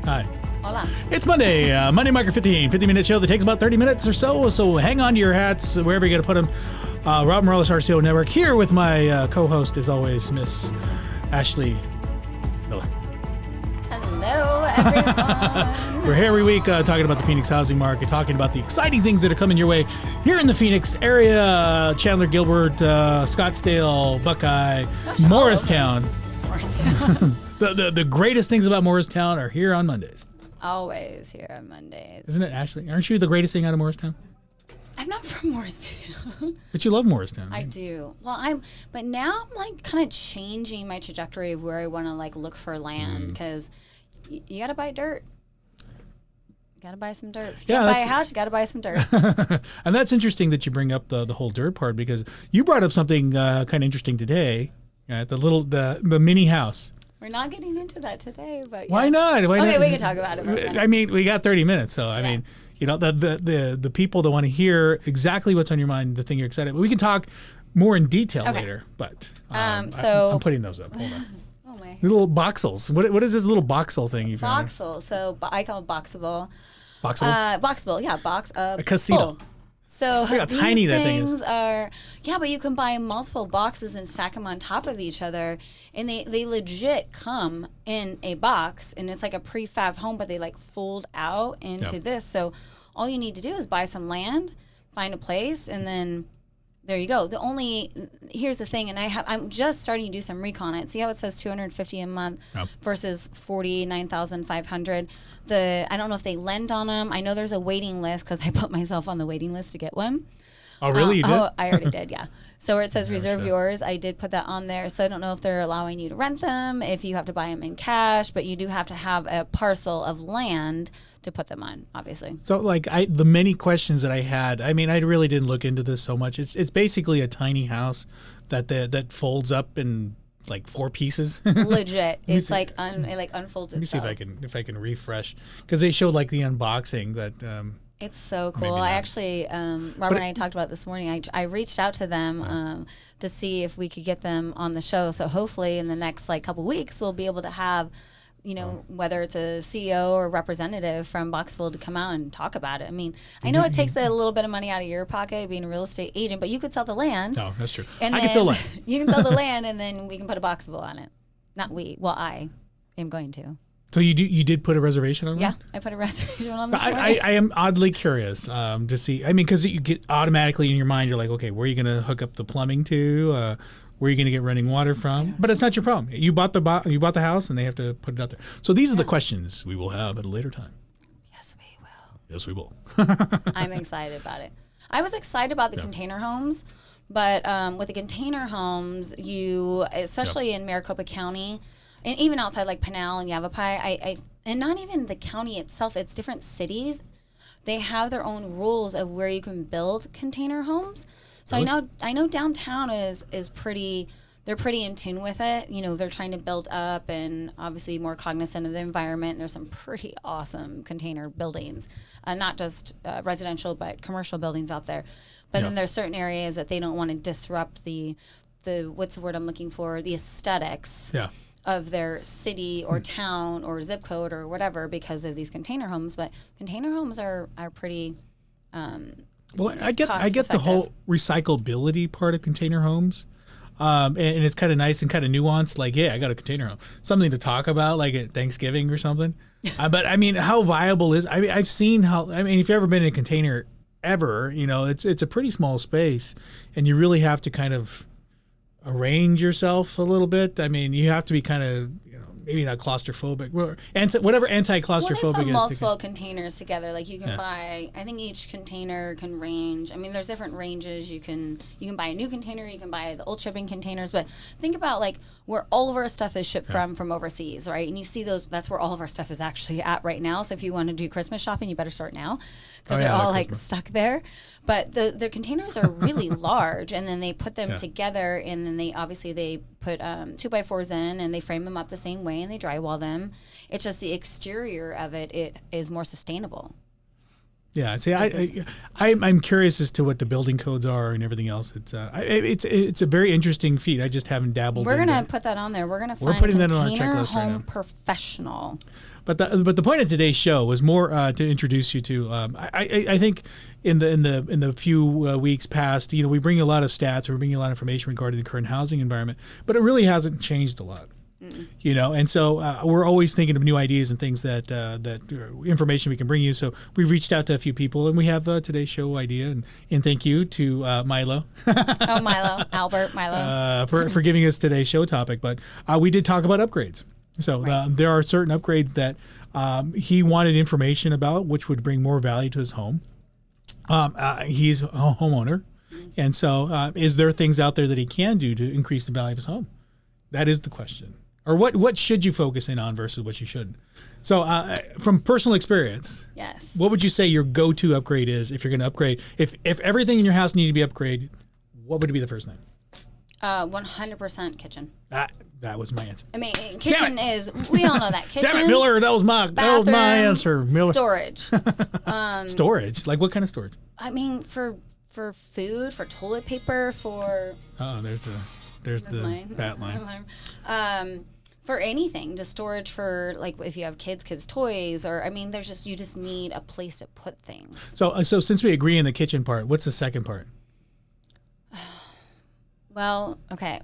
Hi. Hola. It's Monday, Monday Market 50-minute show that takes about 30 minutes or so hang on to your hats wherever you're going to put them. Rob Morales, RCO Network, here with my co-host, as always, Miss Ashley Miller. Hello, everyone. We're here every week talking about the Phoenix housing market, talking about the exciting things that are coming your way here in the Phoenix area, Chandler, Gilbert, Scottsdale, Buckeye, Morristown. The greatest things about Morristown are here on Mondays. Always here on Mondays. Isn't it, Ashley? Aren't you the greatest thing out of Morristown? I'm not from Morristown. But you love Morristown. I do. Well, but now I'm like kind of changing my trajectory of where I want to like look for land because you got to buy dirt. You got to buy some dirt. If you can't buy a house, you got to buy some dirt. And that's interesting that you bring up the whole dirt part because you brought up something kind of interesting today. The mini house. We're not getting into that today, but why not? We can talk about it. I mean, we got 30 minutes, so I mean, you know, the people that want to hear exactly what's on your mind, the thing you're excited about. We can talk more in detail later, but so I'm putting those up. Hold on. Oh my. Little boxels. What is this little boxel thing you found? Boxel. So I call it boxable. Boxel? Boxable. Yeah, box of a casino. So Look how these tiny that thing things is. but you can buy multiple boxes and stack them on top of each other, and they legit come in a box, and it's like a prefab home, but they like fold out into this. So all you need to do is buy some land, find a place, and then there you go. Here's the thing, and I'm just starting to do some recon on it. See how it says $250 a month versus $49,500. I don't know if they lend on them. I know there's a waiting list because I put myself on the waiting list to get one. Oh, really? You did? Oh, I already did, yeah. So where it says reserve yours, I did put that on there. So I don't know if they're allowing you to rent them, if you have to buy them in cash, but you do have to have a parcel of land to put them on, obviously. So like the many questions that I had, I mean, I really didn't look into this so much. It's basically a tiny house that folds up in like 4 pieces. Legit. It's like it unfolds Let me see itself. if I can refresh because they showed like the unboxing that It's so cool. I actually, Robert and I talked about it this morning. I reached out to them to see if we could get them on the show. So hopefully in the next like couple weeks, we'll be able to have, you know, whether it's a CEO or representative from Boxville to come out and talk about it. I mean, I know it takes a little bit of money out of your pocket being a real estate agent, but you could sell the land. Oh, that's true. And I can sell land. You can sell the land, and then we can put a Boxville on it. Not we. Well, I am going to. So you did put a reservation on that? Yeah, I put a reservation on this morning. I am oddly curious to see. I mean, because you get automatically in your mind, you're like, okay, where are you going to hook up the plumbing to? Where are you going to get running water from? But it's not your problem. You bought the house, and they have to put it out there. So these are the questions we will have at a later time. Yes, we will. Yes, we will. I'm excited about it. I was excited about the container homes, but with the container homes, especially in Maricopa County, and even outside like Pinal and Yavapai, and not even the county itself, it's different cities. They have their own rules of where you can build container homes. So really? I know downtown is pretty. They're pretty in tune with it. You know, they're trying to build up and obviously more cognizant of the environment. There's some pretty awesome container buildings, not just residential but commercial buildings out there. But then there's certain areas that they don't want to disrupt the what's the word I'm looking for? The aesthetics. Yeah. Of their city or town or zip code or whatever because of these container homes. But container homes are pretty. Well, I get the whole recyclability part of container homes, and it's kind of nice and kind of nuanced. Like, yeah, I got a container home, something to talk about, like at Thanksgiving or something. But I mean, how viable is? I mean, I've seen how. I mean, if you've ever been in a container ever, you know, it's a pretty small space, and you really have to kind of arrange yourself a little bit. I mean, you have to be kind of, you know, maybe not claustrophobic, whatever anti-claustrophobic well, they put is. multiple containers together. Like you can buy, I think each container can range. I mean, there's different ranges. You can buy a new container. You can buy the old shipping containers. But think about like where all of our stuff is shipped from overseas, right? And you see those. That's where all of our stuff is actually at right now. So if you want to do Christmas shopping, you better start now because they're all like stuck there. But the containers are really large, and then they put them together, and then they put 2x4s in, and they frame them up the same way, and they drywall them. It's just the exterior of it is more sustainable. Yeah, see, I'm curious as to what the building codes are and everything else. It's a very interesting feat. I just haven't dabbled. We're gonna put that on there. We're putting a that on our container checklist right home now. professional. But the point of today's show was more to introduce you to. I think in the few weeks past, we bring you a lot of stats, we bring you a lot of information regarding the current housing environment, but it really hasn't changed a lot. And so we're always thinking of new ideas and things that information we can bring you. So we've reached out to a few people, and we have today's show idea. And thank you to Milo. Milo, Albert, Milo, for giving us today's show topic. But we did talk about upgrades. So there are certain upgrades that he wanted information about, which would bring more value to his home. He's a homeowner, and so is there things out there that he can do to increase the value of his home? That is the question. Or what should you focus in on versus what you shouldn't? So from personal experience, yes, what would you say your go-to upgrade is if you're going to upgrade? If everything in your house needs to be upgraded, what would be the first thing? 100% kitchen. That was my answer. I mean, kitchen is, we all know that. Kitchen. Damn it, Miller, that was my answer. Miller. Storage. Storage? Like what kind of storage? I mean, for food, for toilet paper, for... Oh, there's that line. For anything, just storage for, like, if you have kids' toys, or, I mean, you just need a place to put things. So since we agree in the kitchen part, what's the second part? Well, okay.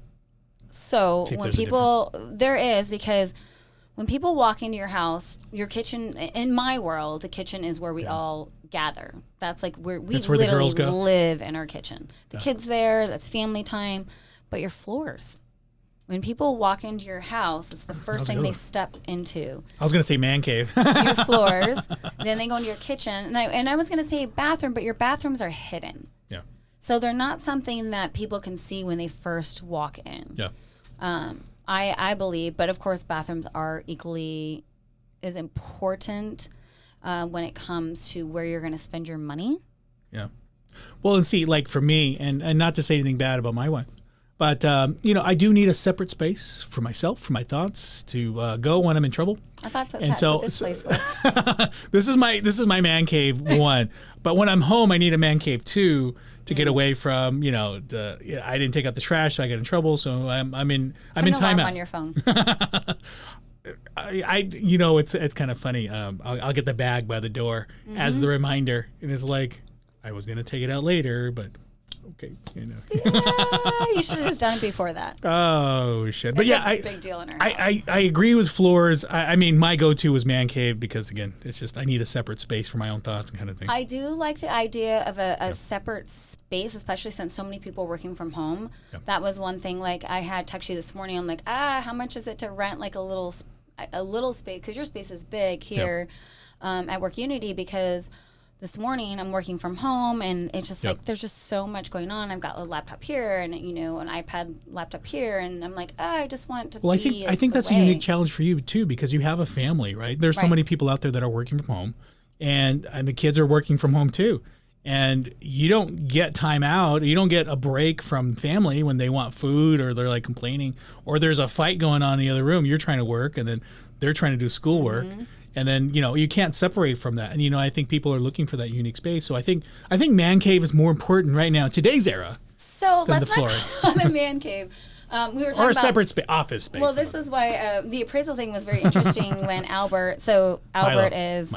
So when people, there is, because when people walk into your house, your kitchen, in my world, the kitchen is where we all gather. That's like where we literally live in our kitchen. The kids there, that's family time, but your floors. When people walk into your house, it's the first thing they step into. I was going to say man cave. Your floors. Then they go into your kitchen. And I was going to say bathroom, but your bathrooms are hidden. Yeah. So they're not something that people can see when they first walk in. Yeah. I believe, but of course bathrooms are equally as important when it comes to where you're going to spend your money. Yeah. Well, and see, like for me, and not to say anything bad about my wife, but, I do need a separate space for myself, for my thoughts, to go when I'm in trouble. I thought so. And that's what this place was. this is my man cave 1. But when I'm home, I need a man cave 2 to get away from, I didn't take out the trash, so I get in trouble. So I'm in timeout. On your phone. It's kind of funny. I'll get the bag by the door as the reminder, and it's like I was gonna take it out later, but. Okay, Yeah, you should have just done it before that. Oh shit! But it's a big deal in our house. I agree with floors. I mean, my go-to was man cave because again, it's just I need a separate space for my own thoughts and kind of thing. I do like the idea of a separate space, especially since so many people are working from home. Yep. That was one thing. Like I had texted you this morning. I'm like, how much is it to rent like a little space? Because your space is big here at Work Unity because. This morning I'm working from home and it's just like there's just so much going on. I've got a laptop here and an iPad laptop here and I'm like, I just want to I think that's a unique challenge for you too because you have a family, right? There's so many people out there that are working from home and the kids are working from home too. And you don't get time out, you don't get a break from family when they want food or they're like complaining or there's a fight going on in the other room. You're trying to work and then they're trying to do schoolwork. Mm-hmm. And then, you can't separate from that. And, I think people are looking for that unique space. So I think man cave is more important right now, today's era. So let's not call it a man cave. We were talking or a separate office space. Well, this is why the appraisal thing was very interesting when Albert is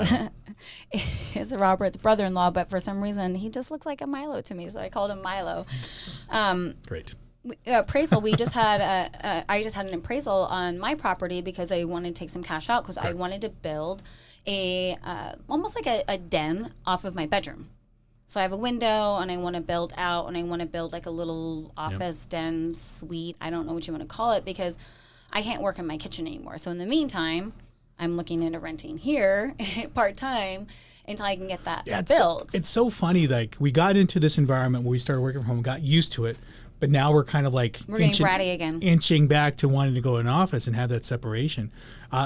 Robert's brother-in-law, but for some reason he just looks like a Milo to me. So I called him Milo. Great. Appraisal. I just had an appraisal on my property because I wanted to take some cash out because I wanted to build a almost like a den off of my bedroom. So I have a window and I want to build out and I want to build like a little office den suite. I don't know what you want to call it because I can't work in my kitchen anymore. So in the meantime, I'm looking into renting here part-time until I can get that built. It's so funny. Like we got into this environment where we started working from home, got used to it. But now we're kind of like getting bratty again, inching back to wanting to go in office and have that separation.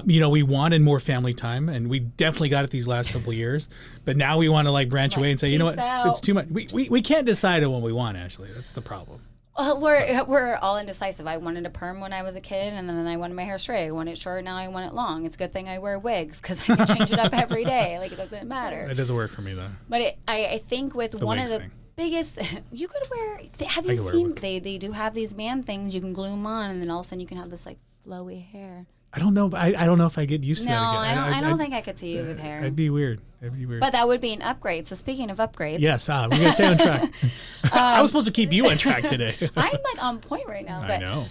We wanted more family time, and we definitely got it these last couple of years. But now we want to like branch away and say, you know what, it's too much. We can't decide on what we want. Ashley, that's the problem. We're all indecisive. I wanted a perm when I was a kid, and then I wanted my hair straight. I want it short, now I want it long. It's a good thing I wear wigs because I can change it up every day. Like, it doesn't matter. It doesn't work for me, though. But I think with one of the biggest, you could wear, have you seen, they do have these man things, you can glue them on, and then all of a sudden you can have this, like, flowy hair. I don't know. I don't know if I get used to that again. I don't think I could see you with hair. It'd be weird. But that would be an upgrade. So speaking of upgrades. Yes, we're going to stay on track. I was supposed to keep you on track today. I'm like on point right now. I know.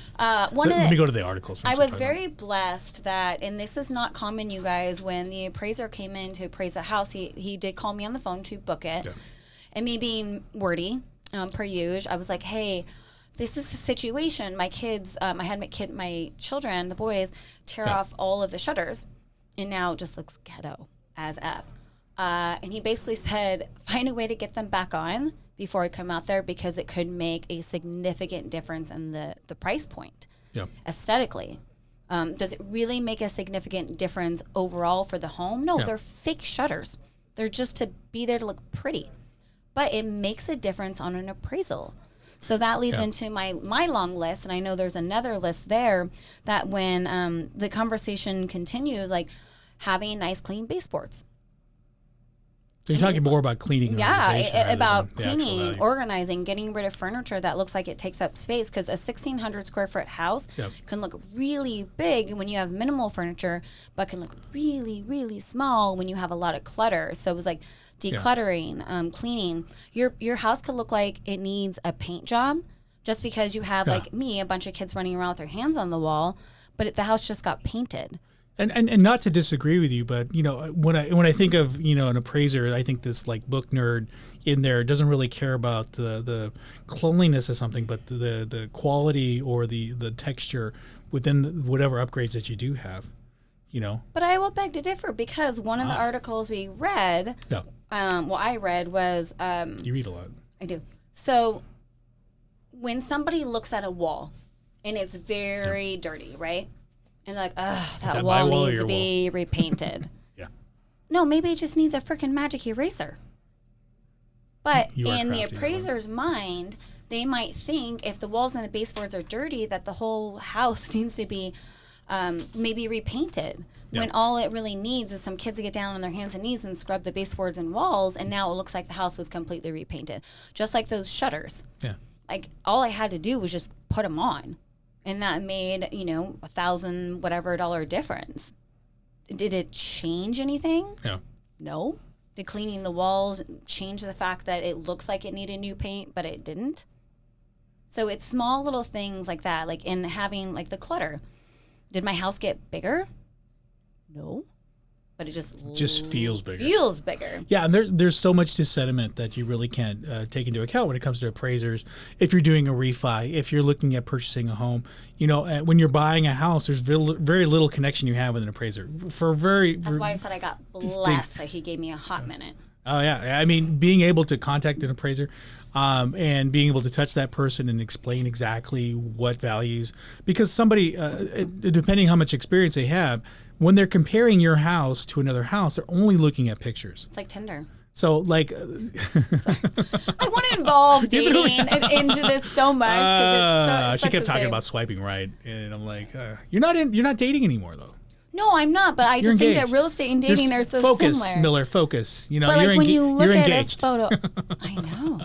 Let me go to the articles. I was very blessed that, and this is not common, you guys, when the appraiser came in to appraise a house, he did call me on the phone to book it. Yeah. And me being wordy, per usual, I was like, hey, this is a situation. My kids, I had my children, the boys, tear off all of the shutters, and now it just looks ghetto as F. And he basically said, find a way to get them back on before I come out there, because it could make a significant difference in the price point aesthetically. Does it really make a significant difference overall for the home? No, they're fake shutters. They're just to be there to look pretty. But it makes a difference on an appraisal. So that leads into my long list, and I know there's another list there, that when the conversation continued, like having nice, clean baseboards. So you're talking more about cleaning. Yeah, about cleaning, organizing, getting rid of furniture that looks like it takes up space, because a 1,600 square foot house can look really big when you have minimal furniture, but can look really, really small when you have a lot of clutter. So it was like decluttering, cleaning. Your house could look like it needs a paint job just because you have, like me, a bunch of kids running around with their hands on the wall, but the house just got painted. And not to disagree with you, but when I think of an appraiser, I think this like book nerd in there doesn't really care about the cleanliness of something, but the quality or the texture within whatever upgrades that you do have. But I will beg to differ, because one of the articles we read, I read was... you read a lot. I do. So when somebody looks at a wall and it's very dirty, right? And like, that wall needs to be repainted. Yeah. No, maybe it just needs a freaking magic eraser. But in the appraiser's mind, they might think if the walls and the baseboards are dirty, that the whole house needs to be maybe repainted, when all it really needs is some kids to get down on their hands and knees and scrub the baseboards and walls, and now it looks like the house was completely repainted. Just like those shutters. Yeah. Like, all I had to do was just put them on, and that made, $1,000 whatever dollar difference. Did it change anything? Yeah. No. Did cleaning the walls change the fact that it looks like it needed new paint, but it didn't? So it's small little things like that, like in having like the clutter. Did my house get bigger? No. But it just feels bigger. Feels bigger. Yeah, and there's so much to sentiment that you really can't take into account when it comes to appraisers. If you're doing a refi, if you're looking at purchasing a home, when you're buying a house, there's very little connection you have with an appraiser. That's why I said I got blessed that he gave me a hot minute. Oh yeah, I mean, being able to contact an appraiser. And being able to touch that person and explain exactly what values, because somebody, depending how much experience they have, when they're comparing your house to another house, they're only looking at pictures. It's like Tinder. So like, I want to involve dating into this so much, because it's she kept talking about swiping right, and I'm like, you're not dating anymore though. No, I'm not, but I just think that real estate and dating are so focus, similar. Miller, focus. But like when you look at a photo, I know.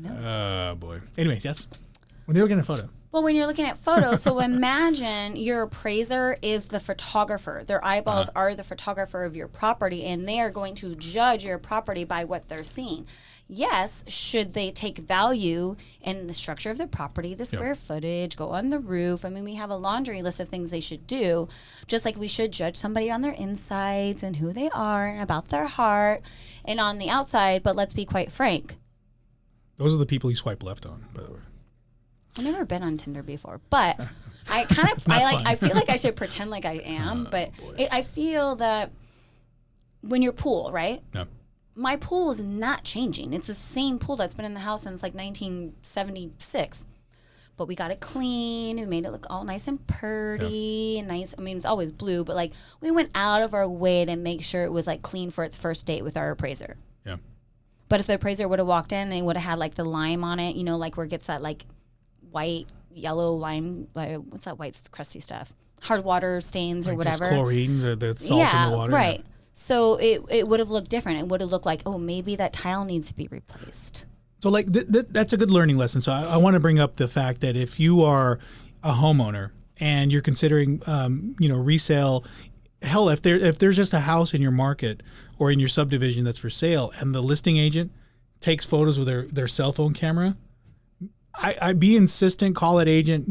Oh, boy. Anyways, yes. When they were looking at a photo. Well, when you're looking at photos, so imagine your appraiser is the photographer. Their eyeballs are the photographer of your property, and they are going to judge your property by what they're seeing. Yes, should they take value in the structure of the property, the square footage, go on the roof? I mean, we have a laundry list of things they should do, just like we should judge somebody on their insides and who they are and about their heart and on the outside. But let's be quite frank. Those are the people you swipe left on, by the way. I've never been on Tinder before, but I kind of I feel like I should pretend like I am, but I feel that when your pool, right? Yeah. My pool is not changing. It's the same pool that's been in the house since like 1976. But we got it clean. We made it look all nice and purty and nice. I mean, it's always blue, but like we went out of our way to make sure it was like clean for its first date with our appraiser. Yeah. But if the appraiser would have walked in, they would have had like the lime on it, like where it gets that like white, yellow lime, like, what's that white crusty stuff? Hard water stains or like whatever. Chlorine, the salt in the water. Right. So it would have looked different. It would have looked like, oh, maybe that tile needs to be replaced. So like that's a good learning lesson. So I want to bring up the fact that if you are a homeowner and you're considering, resale, hell, if there's just a house in your market or in your subdivision that's for sale and the listing agent takes photos with their cell phone camera, I'd be insistent, call that agent,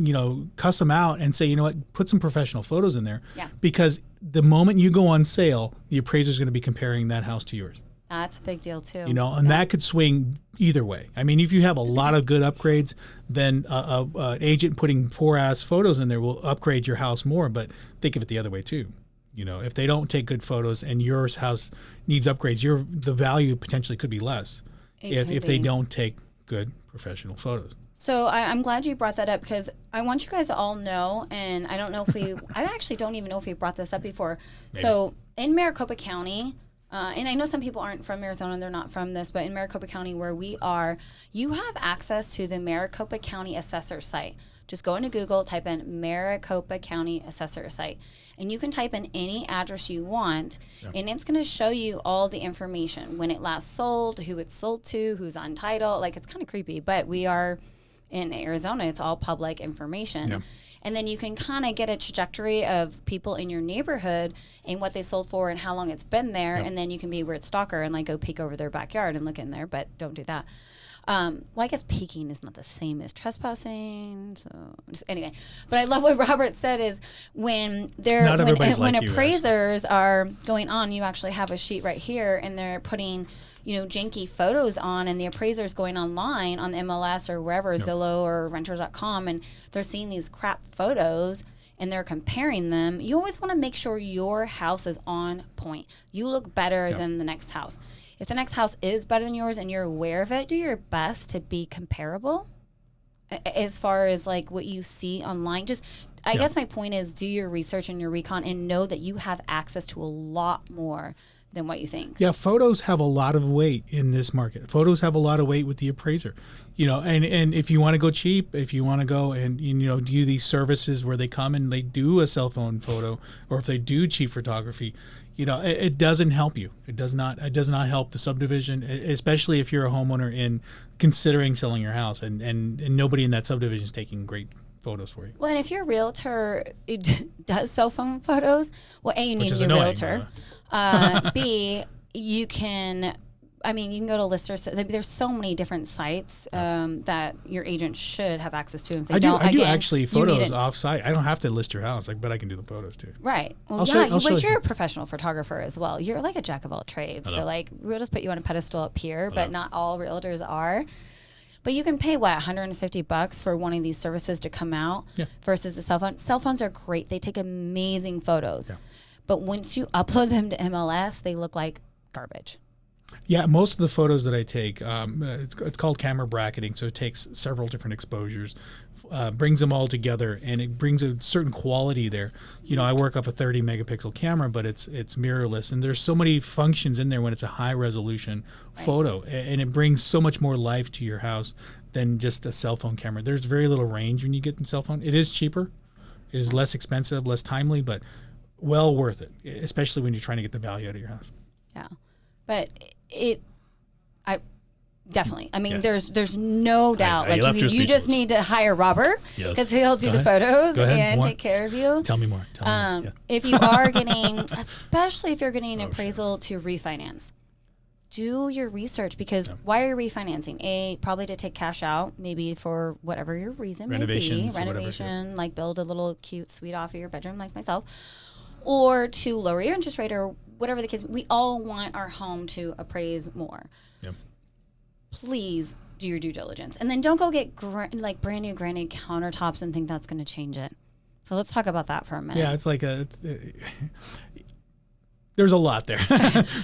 cuss them out and say, you know what, put some professional photos in there. Yeah. Because the moment you go on sale, the appraiser's going to be comparing that house to yours. That's a big deal too. And that could swing either way. I mean, if you have a lot of good upgrades, then an agent putting poor ass photos in there will upgrade your house more. But think of it the other way too. If they don't take good photos and your house needs upgrades, the value potentially could be less if they don't take good professional photos. So I'm glad you brought that up because I want you guys to all know, and I don't know if I actually don't even know if we brought this up before. Maybe. So in Maricopa County, and I know some people aren't from Arizona and they're not from this, but in Maricopa County where we are, you have access to the Maricopa County Assessor site. Just go into Google, type in Maricopa County Assessor site, and you can type in any address you want, and it's going to show you all the information, when it last sold, who it's sold to, who's on title. Like, it's kind of creepy, but we are in Arizona. It's all public information. Yeah. And then you can kind of get a trajectory of people in your neighborhood and what they sold for and how long it's been there. Yep. And then you can be a weird stalker and like go peek over their backyard and look in there, but don't do that. Well, I guess peeking is not the same as trespassing. So anyway, but I love what Robert said is when appraisers are going on, you actually have a sheet right here and they're putting janky photos on, and the appraiser's going online on the MLS or wherever, Zillow or renters.com, and they're seeing these crap photos and they're comparing them. You always want to make sure your house is on point. You look better than the next house. If the next house is better than yours and you're aware of it, do your best to be comparable as far as like what you see online. I guess my point is do your research and your recon and know that you have access to a lot more than what you think. Yeah, photos have a lot of weight in this market. Photos have a lot of weight with the appraiser. And if you want to go cheap, if you want to go and do these services where they come and they do a cell phone photo, or if they do cheap photography, it doesn't help you. It does not help the subdivision, especially if you're a homeowner in considering selling your house and nobody in that subdivision is taking great photos for you. Well, and if your realtor does cell phone photos, well, A, you need a new realtor. B, you can go to Lister. There's so many different sites that your agent should have access to. If they I do actually photos off site. I don't have to list your house, but I can do the photos too. Right. Well, but you're a professional photographer as well. You're like a jack of all trades. Hello. So we'll just put you on a pedestal up here, but not all realtors are. But you can pay $150 for one of these services to come out versus a cell phone. Cell phones are great. They take amazing photos. Yeah. But once you upload them to MLS, they look like garbage. Yeah, most of the photos that I take, it's called camera bracketing. So it takes several different exposures, brings them all together, and it brings a certain quality there. I work off a 30 megapixel camera, but it's mirrorless, and there's so many functions in there when it's a high resolution photo, and it brings so much more life to your house than just a cell phone camera. There's very little range when you get a cell phone. It is cheaper, it is less expensive, less timely, but well worth it, especially when you're trying to get the value out of your house. Yeah, but definitely. There's no doubt. You just need to hire Robert because he'll do the photos and take care of you. Tell me more. If you are getting, especially if you're getting an appraisal to refinance, do your research because why are you refinancing? Probably to take cash out, maybe for whatever your reason may be. Renovation, like build a little cute suite off of your bedroom like myself. Or to lower your interest rate or whatever the case. We all want our home to appraise more. Yep. Please do your due diligence. And then don't go get brand new granite countertops and think that's going to change it. So let's talk about that for a minute. Yeah, it's like there's a lot there.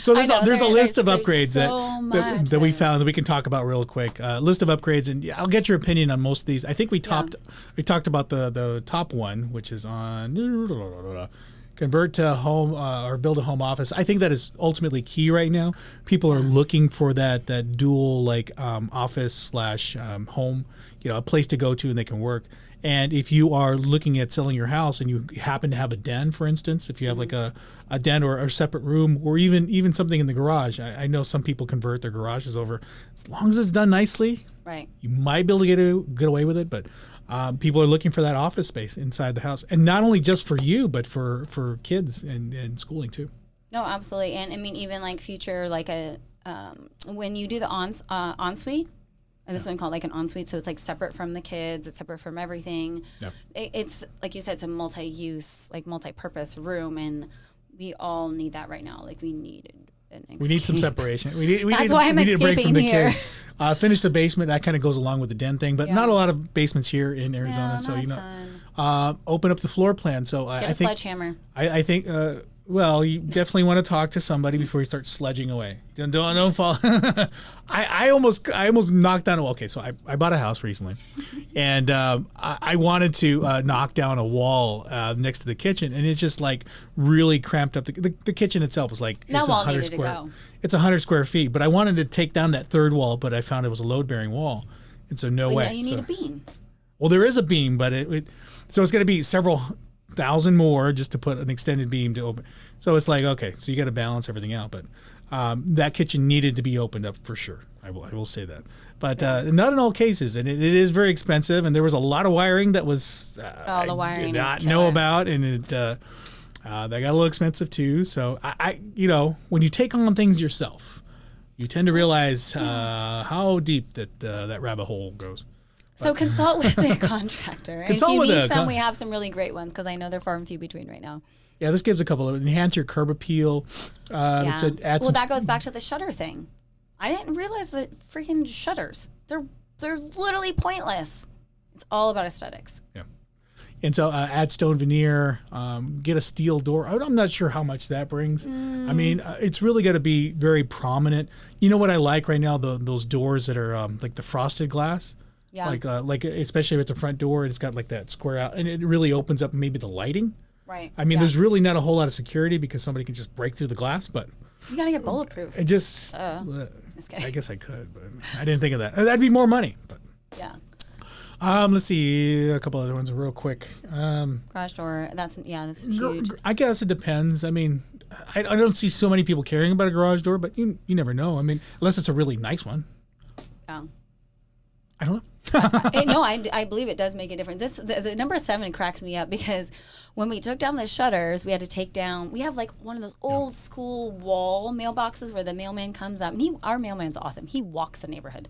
So there's a list of upgrades that we found that we can talk about real quick. List of upgrades, and I'll get your opinion on most of these. I think we talked about the top one, which is on convert to home or build a home office. I think that is ultimately key right now. People are looking for that dual like office slash home, a place to go to and they can work. And if you are looking at selling your house and you happen to have a den, for instance, if you have like a den or a separate room or even something in the garage, I know some people convert their garages over. As long as it's done nicely, right, you might be able to get away with it. But people are looking for that office space inside the house. And not only just for you, but for kids and schooling too. No, absolutely. And I mean, even like future, like when you do the ensuite, and this one called like an ensuite, so it's like separate from the kids, it's separate from everything. Yeah. It's like you said, it's a multi-use, like multi-purpose room, and we all need that right now. Like we need an escape. We need some separation. We need a break from the kids. Finish the basement. That kind of goes along with the den thing, but not a lot of basements here in Arizona. So open up the floor plan. So get a sledgehammer. I think. Well, you definitely want to talk to somebody before you start sledging away. Don't fall. I almost knocked down a wall. Okay, so I bought a house recently, and I wanted to knock down a wall next to the kitchen, and it's just like really cramped up. The kitchen itself is like that wall needed to go. It's 100 square feet, but I wanted to take down that third wall, but I found it was a load bearing wall, and so no way. Now you need a beam. Well, there is a beam, but so it's going to be several thousand more just to put an extended beam to open. So it's like, okay, so you got to balance everything out. But that kitchen needed to be opened up for sure. I will say that. But not in all cases. And it is very expensive. And there was a lot of wiring that was the wiring I did not know about. And that got a little expensive too. So I when you take on things yourself, you tend to realize how deep that rabbit hole goes. So consult with the contractor. And if you need some, we have some really great ones because I know they're far and few between right now. Yeah, this gives a couple of enhance your curb appeal. That goes back to the shutter thing. I didn't realize that freaking shutters, they're literally pointless. It's all about aesthetics. Yeah. And so add stone veneer, get a steel door. I'm not sure how much that brings. I mean, it's really got to be very prominent. You know what I like right now? Those doors that are like the frosted glass. Yeah. Like especially if it's a front door, it's got like that square out, and it really opens up maybe the lighting. Right. I mean, there's really not a whole lot of security because somebody can just break through the glass, but you gotta get bulletproof. It just, I guess I could, but I didn't think of that. That'd be more money, but yeah. Let's see a couple other ones real quick. Garage door. That's huge. I guess it depends. I mean, I don't see so many people caring about a garage door, but you never know. I mean, unless it's a really nice one. Yeah. I don't know. No, I believe it does make a difference. The number 7 cracks me up because when we took down the shutters, we had to take down. We have like one of those old school wall mailboxes where the mailman comes up, and our mailman's awesome. He walks the neighborhood.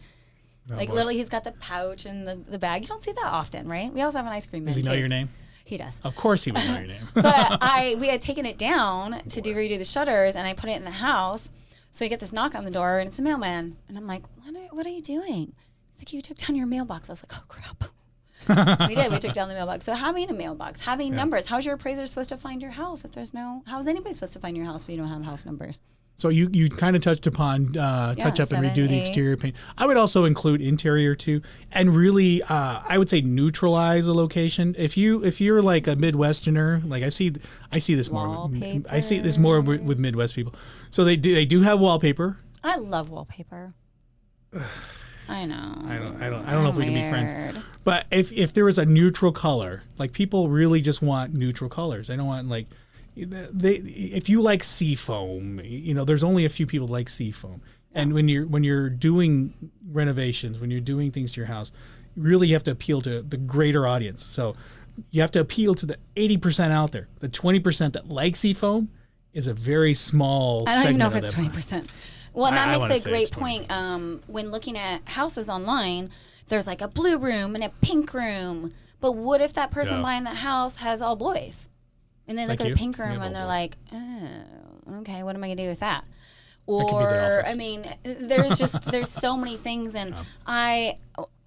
Literally, he's got the pouch and the bag. You don't see that often, right? We also have an ice cream man. Does he know your name? He does. Of course he would know your name. But we had taken it down to redo the shutters, and I put it in the house. So we get this knock on the door, and it's the mailman. And I'm like, what are you doing? He's like, you took down your mailbox. I was like, oh, crap. We did. We took down the mailbox. So having a mailbox, having numbers. How's your appraiser supposed to find your house if there's no... How is anybody supposed to find your house if you don't have house numbers? So you kind of touched upon touch up and redo the exterior paint. I would also include interior too, and really I would say neutralize a location. If you're like a Midwesterner, like I see this more. I see this more with Midwest people. So they do have wallpaper. I love wallpaper. I know. I don't know if we can be friends. But if there was a neutral color, like people really just want neutral colors. They don't want like if you like seafoam, there's only a few people that like seafoam. Yeah. And when you're doing renovations, when you're doing things to your house, you really have to appeal to the greater audience. So you have to appeal to the 80% out there. The 20% that like seafoam is a very small segment. I don't even know if it's 20%. Well, and that makes a great point. When looking at houses online, there's like a blue room and a pink room. But what if that person buying the house has all boys? And they look at the pink room and they're like, oh, okay, what am I going to do with that? Or, I mean, there's so many things. And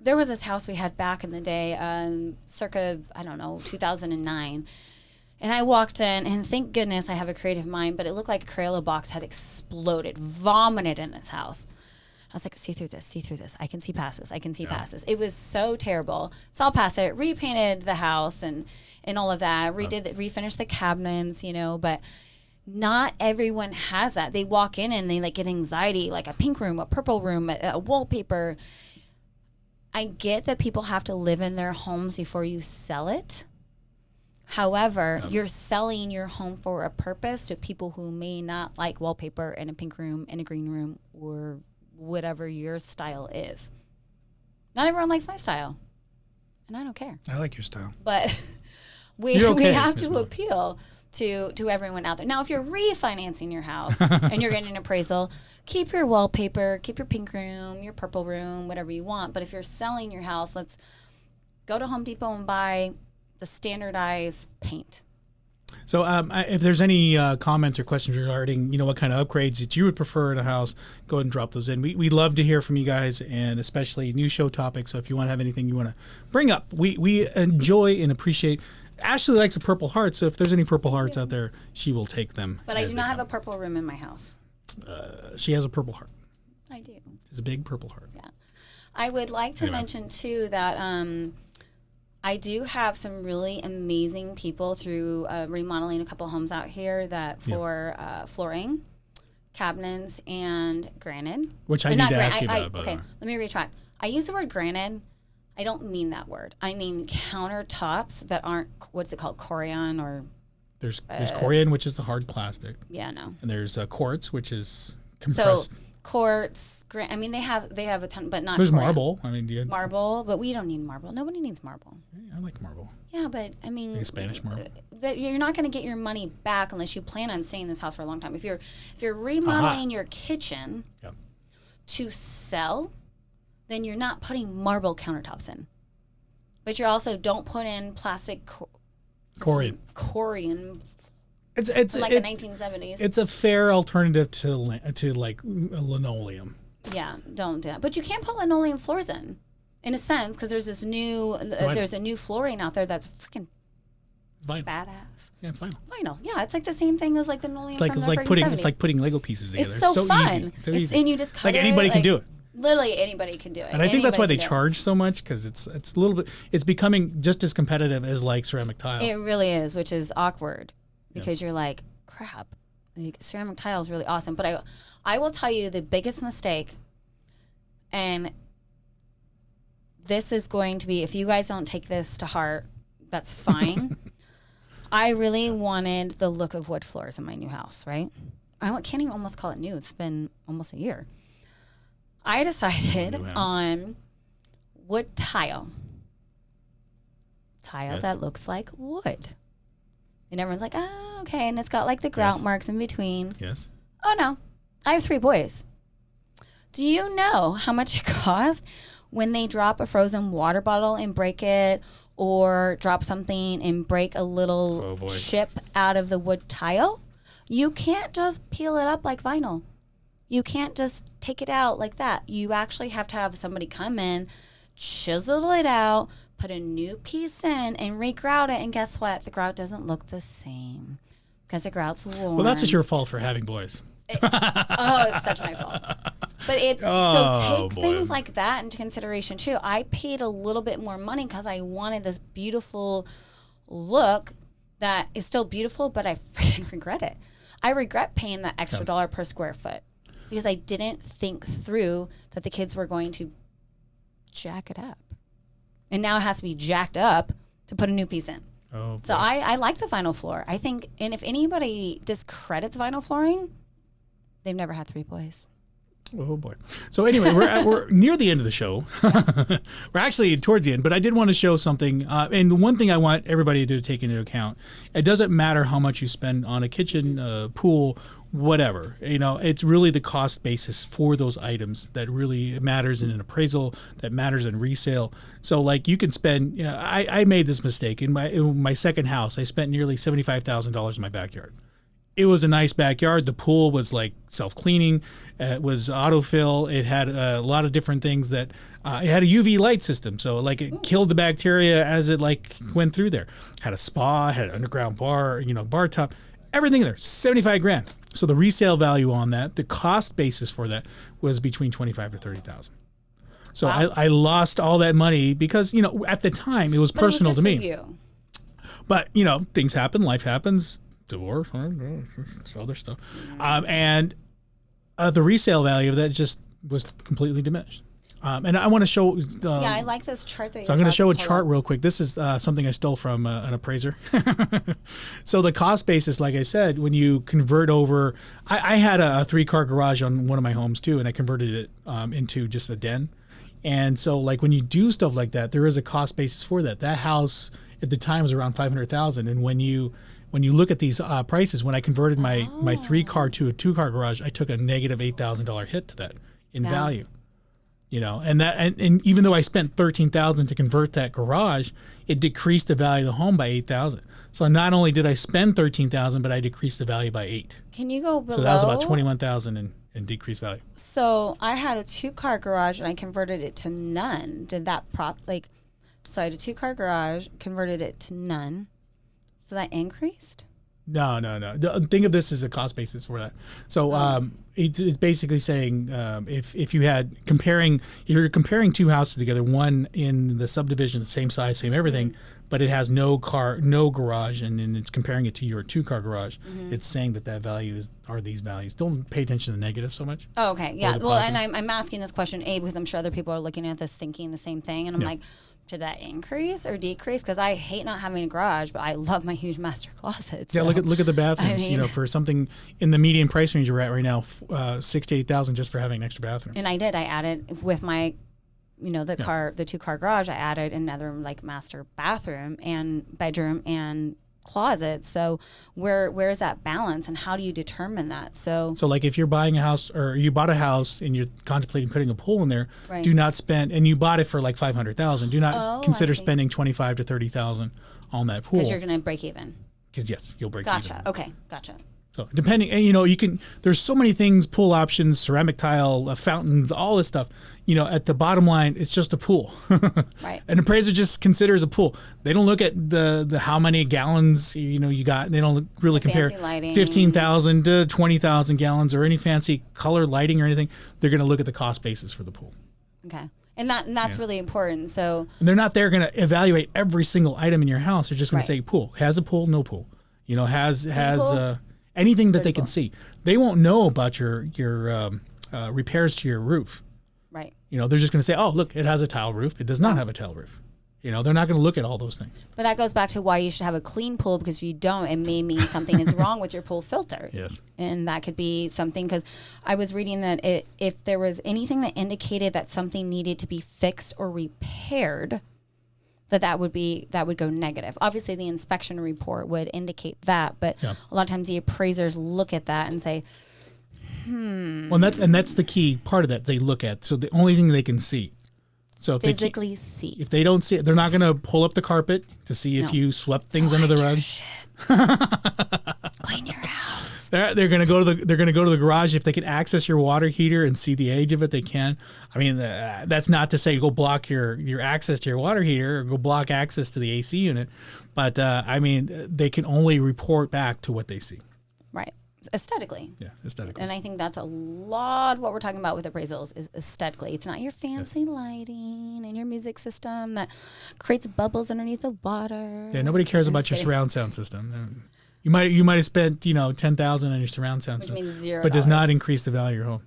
there was this house we had back in the day, circa, 2009. And I walked in, and thank goodness I have a creative mind, but it looked like a Crayola box had exploded, vomited in this house. I was like, see through this. I can see past this. I can see past this. It was so terrible. Saw past it, repainted the house and all of that, refinished the cabinets, but not everyone has that. They walk in and they like get anxiety, like a pink room, a purple room, a wallpaper. I get that people have to live in their homes before you sell it. However, you're selling your home for a purpose to people who may not like wallpaper and a pink room and a green room or whatever your style is. Not everyone likes my style, and I don't care. I like your style. But we have to appeal to everyone out there. Now, if you're refinancing your house and you're getting an appraisal, keep your wallpaper, keep your pink room, your purple room, whatever you want. But if you're selling your house, let's go to Home Depot and buy the standardized paint. So if there's any comments or questions regarding, what kind of upgrades that you would prefer in a house, go ahead and drop those in. We'd love to hear from you guys, and especially new show topics. So if you want to have anything you want to bring up, we enjoy and appreciate. Ashley likes a Purple Heart, so if there's any Purple Hearts out there, she will take them. But I do not have a purple room in my house. She has a Purple Heart. I do. It's a big Purple Heart. Yeah. I would like to mention, too, that I do have some really amazing people through remodeling a couple homes out here that for flooring, cabinets, and granite. Which I need to ask you about. Okay, let me retract. I use the word granite. I don't mean that word. I mean countertops that aren't, what's it called, Corian or... There's Corian, which is the hard plastic. Yeah, no. And there's quartz, which is compressed. So quartz, they have a ton, but not. There's Corian. marble. I mean, do you... Marble, but we don't need marble. Nobody needs marble. I like marble. Yeah, but I mean, like Spanish marble. You're not going to get your money back unless you plan on staying in this house for a long time. If you're remodeling your kitchen to sell, then you're not putting marble countertops in. But you also don't put in plastic Corian. It's like the 1970s. It's a fair alternative to like linoleum. Yeah, don't do that. But you can't put linoleum floors in a sense, because there's a new flooring out there that's freaking badass. Yeah, it's vinyl. Vinyl. Yeah, it's like the same thing as like the linoleum. It's like putting Lego pieces together. It's so fun. Easy. So easy. And you just cut like anybody can do it. Literally anybody can do it. And I think that's why they charge so much, because it's a little bit. It's becoming just as competitive as like ceramic tile. It really is, which is awkward because you're like, crap. Like, ceramic tile is really awesome, but I will tell you the biggest mistake, and this is going to be, if you guys don't take this to heart, that's fine. I really wanted the look of wood floors in my new house, right? I can't even almost call it new. It's been almost a year. I decided on wood tile. Tile that looks like wood. And everyone's like, oh, okay. And it's got like the grout marks in between. Yes. Oh, no. I have 3 boys. Do you know how much it costs when they drop a frozen water bottle and break it, or drop something and break a little chip out of the wood tile? You can't just peel it up like vinyl. You can't just take it out like that. You actually have to have somebody come in, chisel it out, put a new piece in, and re-grout it. And guess what? The grout doesn't look the same because the grout's worn. Well, that's just your fault for having boys. It's such my fault. But it's so take things like that into consideration too. I paid a little bit more money because I wanted this beautiful look that is still beautiful, but I freaking regret it. I regret paying that extra $1 per square foot because I didn't think through that the kids were going to jack it up. And now it has to be jacked up to put a new piece in. Oh, so I like the vinyl floor. I think, and if anybody discredits vinyl flooring, they've never had 3 boys. Oh boy. So anyway, we're near the end of the show. We're actually towards the end, but I did want to show something. And one thing I want everybody to take into account, it doesn't matter how much you spend on a kitchen, pool, whatever. It's really the cost basis for those items that really matters in an appraisal, that matters in resale. So like you can spend, I made this mistake in my second house. I spent nearly $75,000 in my backyard. It was a nice backyard. The pool was like self-cleaning. It was autofill. It had a lot of different things that it had a UV light system. So like it killed the bacteria as it like went through there. Had a spa, had an underground bar, bar top, everything there. $75,000. So the resale value on that, the cost basis for that was between 25 to 30,000. So Wow. I lost all that money because, at the time it was But it was personal good to me. for you. But, things happen, life happens, divorce, other stuff. And the resale value of that just was completely diminished. And I want to show. Yeah, I like this chart that So I'm going to show a chart real quick. This is something I stole from an appraiser. So the cost basis, like I said, when you convert over, I had a 3-car garage on one of my homes too, and I converted it into just a den. And so like when you do stuff like that, there is a cost basis for that. That house at the time was around $500,000. And when you look at these prices, when I converted my 3-car to a 2-car garage, I took a negative $8,000 hit to that in value. And even though I spent $13,000 to convert that garage, it decreased the value of the home by $8,000. So not only did I spend $13,000, but I decreased the value by $8,000. Can you go below? So that was about $21,000 in decreased value. So I had a 2-car garage and I converted it to none. Did that so I had a 2-car garage, converted it to none. So that increased? No. Think of this as a cost basis for that. So it's basically saying if you're comparing 2 houses together, one in the subdivision, the same size, same everything, but it has no garage, and then it's comparing it to your 2-car garage. It's saying that value are these values. Don't pay attention to the negative so much. Oh, okay, yeah. Well, and I'm asking this question, because I'm sure other people are looking at this thinking the same thing, and I'm like, should that increase or decrease? Because I hate not having a garage, but I love my huge master closet. So. Yeah, look at the bathrooms. For something in the median price range you're at right now, $6,000 to $8,000 just for having an extra bathroom. And I added with my, the 2-car garage. I added another master bathroom and bedroom and closet. So where is that balance, and how do you determine that? So like if you're buying a house, or you bought a house and you're contemplating putting a pool in there, right. Do not spend, and you bought it for like $500,000. Do not consider spending $25,000 to $30,000 on that pool, because you're going to break even. Because yes, you'll break even. Gotcha. Okay, gotcha. So depending, and there's so many things, pool options, ceramic tile, fountains, all this stuff. At the bottom line, it's just a pool. Right. An appraiser just considers a pool. They don't look at the how many gallons you got. They don't really compare 15,000 to 20,000 gallons or any fancy color lighting or anything. They're going to look at the cost basis for the pool. Okay. And that's really important. So and they're not there going to evaluate every single item in your house. They're just going to say pool. Has a pool, no pool. Has anything that they can see. They won't know about your repairs to your roof. Right. They're just going to say, oh, look, it has a tile roof. It does not have a tile roof. They're not going to look at all those things. But that goes back to why you should have a clean pool, because if you don't, it may mean something is wrong with your pool filter. Yes. And that could be something, because I was reading that if there was anything that indicated that something needed to be fixed or repaired, that would go negative. Obviously, the inspection report would indicate that, but a lot of times the appraisers look at that and say, Well, that's the key part of that they look at. So the only thing they can see. So if physically see. If they don't see it, they're not going to pull up the carpet to see if you swept things under the rug. Clean your house. They're going to go to the garage. If they can access your water heater and see the age of it, they can. I mean, that's not to say go block your access to your water heater or go block access to the AC unit, but they can only report back to what they see. Right. Aesthetically. Yeah, aesthetically. And I think that's a lot of what we're talking about with appraisals is aesthetically. It's not your fancy lighting and your music system that creates bubbles underneath the water. Yeah, nobody cares about your surround sound system. You might have spent $10,000 on your surround sound system, which means $0, but does not increase the value of your home.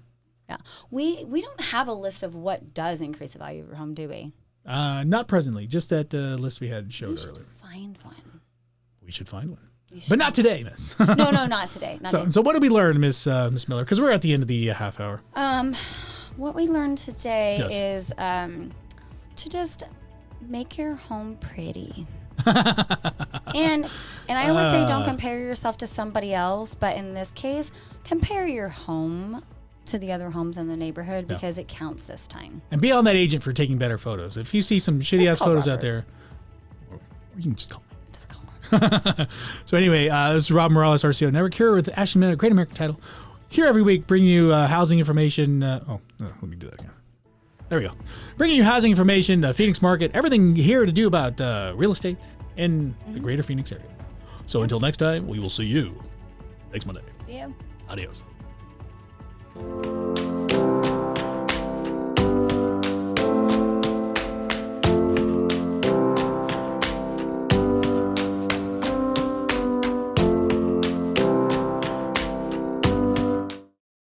Yeah, we don't have a list of what does increase the value of your home, do we? Not presently. Just that list we had showed earlier. Find one. We should find one. But not today, Miss. No, not today. So what did we learn, Miss Miller? Because we're at the end of the half hour. What we learned today is to just make your home pretty. and I always say don't compare yourself to somebody else, but in this case, compare your home to the other homes in the neighborhood because it counts this time. And be on that agent for taking better photos. If you see some shitty ass photos out there, or you can just call me. So anyway, this is Rob Morales, RCO Network, here with Ashton Miller, Great American Title. Here every week, bringing you housing information. Let me do that again. There we go. Bringing you housing information, Phoenix market, everything here to do about real estate in the greater Phoenix area. So until next time, we will see you next Monday. See you. Adios.